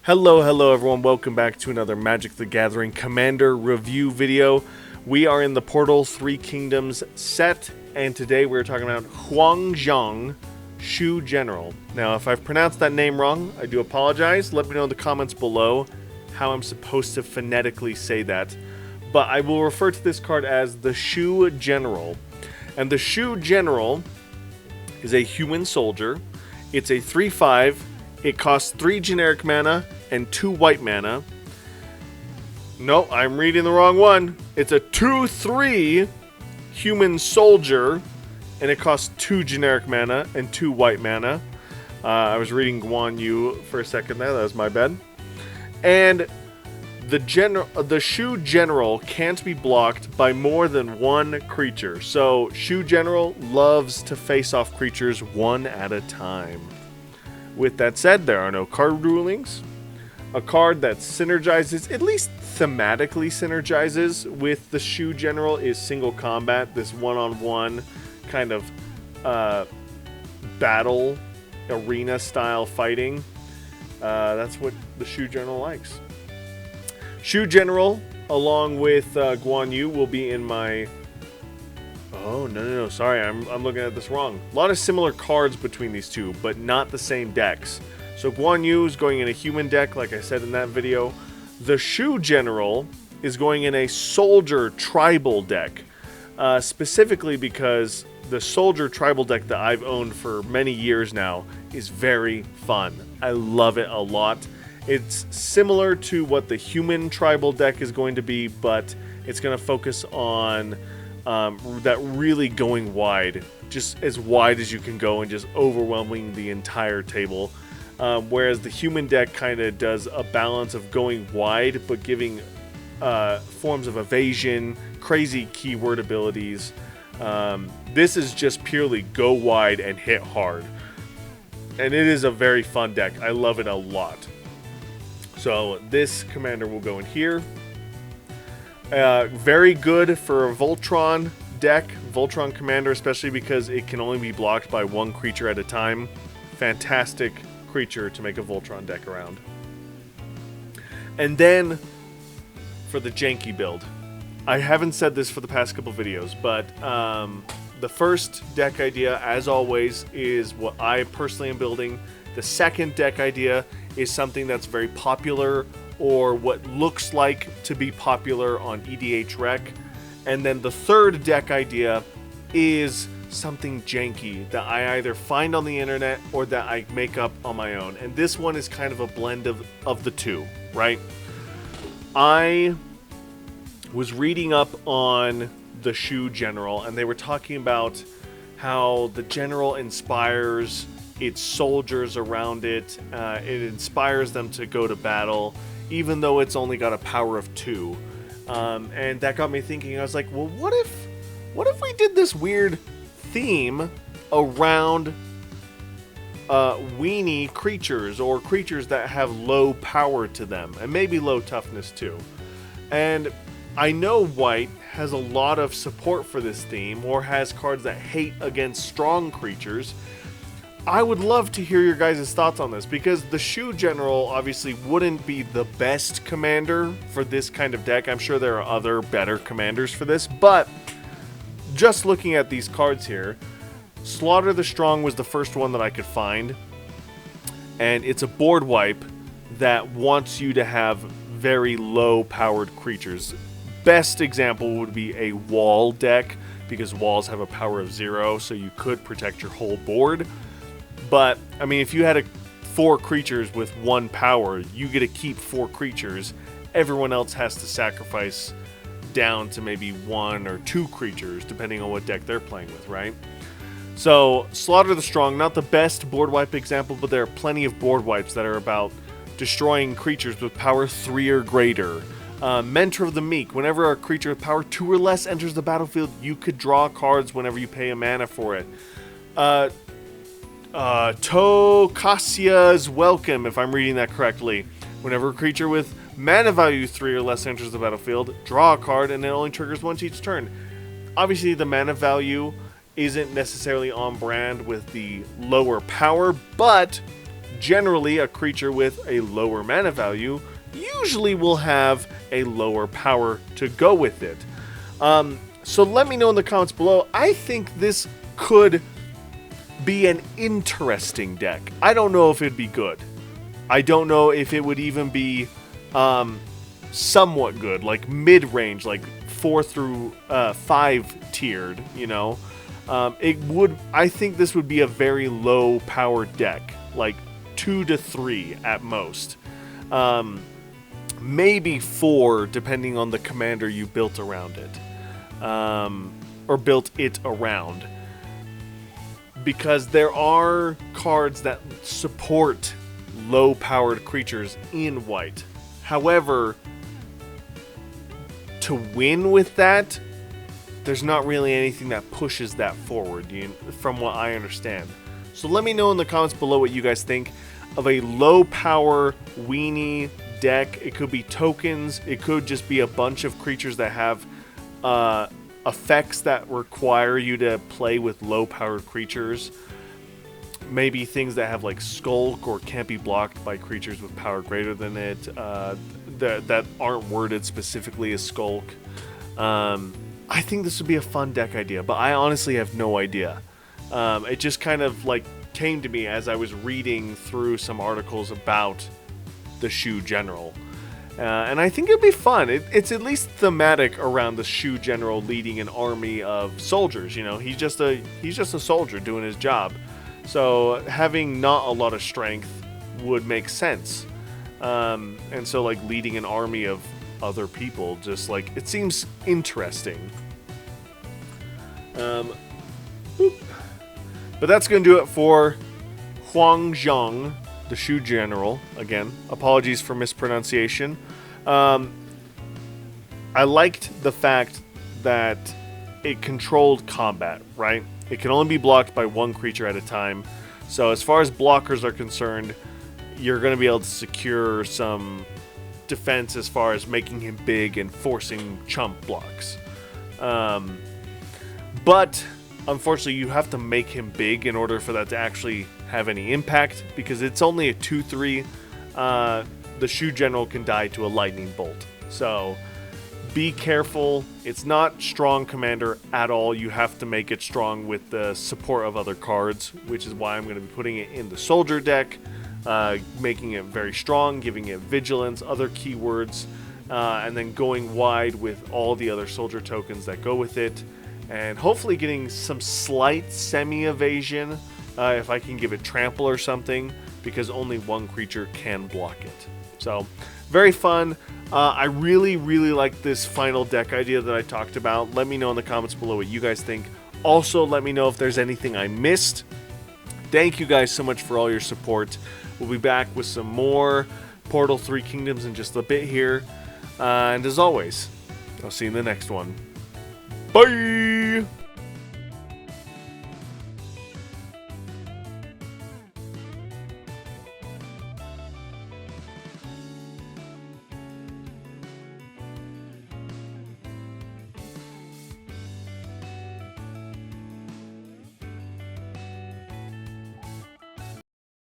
Hello everyone, welcome back to another Magic the Gathering Commander review video. We are in the Portal 3 Kingdoms set, and today we're talking about Huang Zhong, Shu General. Now, if I've pronounced that name wrong, I do apologize. Let me know in the comments below how I'm supposed to phonetically say that. But I will refer to this card as the Shu General. And the Shu General is a human soldier. It's a 3/5. It costs 3 generic mana and 2 white mana. No, I'm reading the wrong one. It's a 2/3 human soldier, and it costs 2 generic mana and 2 white mana. I was reading Guan Yu for a second there. That was my bad. And the Shu General can't be blocked by more than one creature. So Shu General loves to face off creatures one at a time. With that said, there are no card rulings. A card that synergizes, at least thematically synergizes, with the Shu General is Single Combat, this one-on-one kind of battle, arena-style fighting. That's what the Shu General likes. Shu General, along with Guan Yu, will be in my... Oh, no, sorry, I'm looking at this wrong. A lot of similar cards between these two, but not the same decks. So Guan Yu is going in a human deck, like I said in that video. The Shu General is going in a soldier tribal deck, specifically because the soldier tribal deck that I've owned for many years now is very fun. I love it a lot. It's similar to what the human tribal deck is going to be, but it's going to focus on that really going wide, just as wide as you can go and just overwhelming the entire table. Whereas the human deck kind of does a balance of going wide, but giving forms of evasion, crazy keyword abilities. This is just purely go wide and hit hard. And it is a very fun deck. I love it a lot. So this commander will go in here. Very good for a Voltron deck, Voltron Commander, especially because it can only be blocked by one creature at a time. Fantastic creature to make a Voltron deck around. And then, for the janky build. I haven't said this for the past couple videos, but the first deck idea, as always, is what I personally am building. The second deck idea is something that's very popular, or what looks like to be popular on EDH Rec. And then the third deck idea is something janky that I either find on the internet or that I make up on my own. And this one is kind of a blend of the two, right? I was reading up on the Shu General, and they were talking about how the General inspires its soldiers around it. It inspires them to go to battle, even though it's only got a power of 2. And that got me thinking. I was like, well, what if we did this weird theme around weenie creatures, or creatures that have low power to them, and maybe low toughness too. And I know White has a lot of support for this theme, or has cards that hate against strong creatures. I would love to hear your guys' thoughts on this, because the Shu General obviously wouldn't be the best commander for this kind of deck. I'm sure there are other better commanders for this, but just looking at these cards here, Slaughter the Strong was the first one that I could find, and it's a board wipe that wants you to have very low powered creatures. Best example would be a wall deck, because walls have a power of 0, so you could protect your whole board. But, I mean, if you had 4 creatures with 1 power, you get to keep 4 creatures. Everyone else has to sacrifice down to maybe 1 or 2 creatures, depending on what deck they're playing with, right? So, Slaughter the Strong, not the best board wipe example, but there are plenty of board wipes that are about destroying creatures with power 3 or greater. Mentor of the Meek, whenever a creature with power 2 or less enters the battlefield, you could draw cards whenever you pay a mana for it. Tokasia's Welcome, if I'm reading that correctly. Whenever a creature with mana value 3 or less enters the battlefield, draw a card, and it only triggers once each turn. Obviously, the mana value isn't necessarily on brand with the lower power, but generally a creature with a lower mana value usually will have a lower power to go with it. So let me know in the comments below. I think this could be an interesting deck. I don't know if it'd be good. I don't know if it would even be somewhat good, like mid-range, like 4 through 5 tiered, you know. I think this would be a very low power deck, like 2 to 3 at most. Maybe 4 depending on the commander you built around it. Or built it around. Because there are cards that support low-powered creatures in white. However, to win with that, there's not really anything that pushes that forward, from what I understand. So let me know in the comments below what you guys think of a low-power weenie deck. It could be tokens. It could just be a bunch of creatures that have effects that require you to play with low-powered creatures. Maybe things that have like Skulk or can't be blocked by creatures with power greater than it, that aren't worded specifically as Skulk. I think this would be a fun deck idea, but I honestly have no idea. It just kind of like came to me as I was reading through some articles about the Shu General. And I think it'd be fun. It's at least thematic around the Shu General leading an army of soldiers. You know, he's just a soldier doing his job. So having not a lot of strength would make sense. And so like leading an army of other people, just like, it seems interesting. But that's going to do it for Huang, the Shu General. Again, apologies for mispronunciation. I liked the fact that it controlled combat, right? It can only be blocked by one creature at a time. So as far as blockers are concerned, you're going to be able to secure some defense as far as making him big and forcing chump blocks. But unfortunately, you have to make him big in order for that to actually have any impact, because it's only a 2/3. The Shu General can die to a lightning bolt. So be careful. It's not strong commander at all. You have to make it strong with the support of other cards, which is why I'm going to be putting it in the soldier deck, making it very strong, giving it vigilance, other keywords, and then going wide with all the other soldier tokens that go with it, and hopefully getting some slight semi-evasion if I can give it trample or something, because only one creature can block it. So very fun. I really like this final deck idea that I talked about. Let me know in the comments below what you guys think. Also, let me know if there's anything I missed. Thank you guys so much for all your support. We'll be back with some more Portal 3 Kingdoms in just a bit here. And as always, I'll see you in the next one. Bye!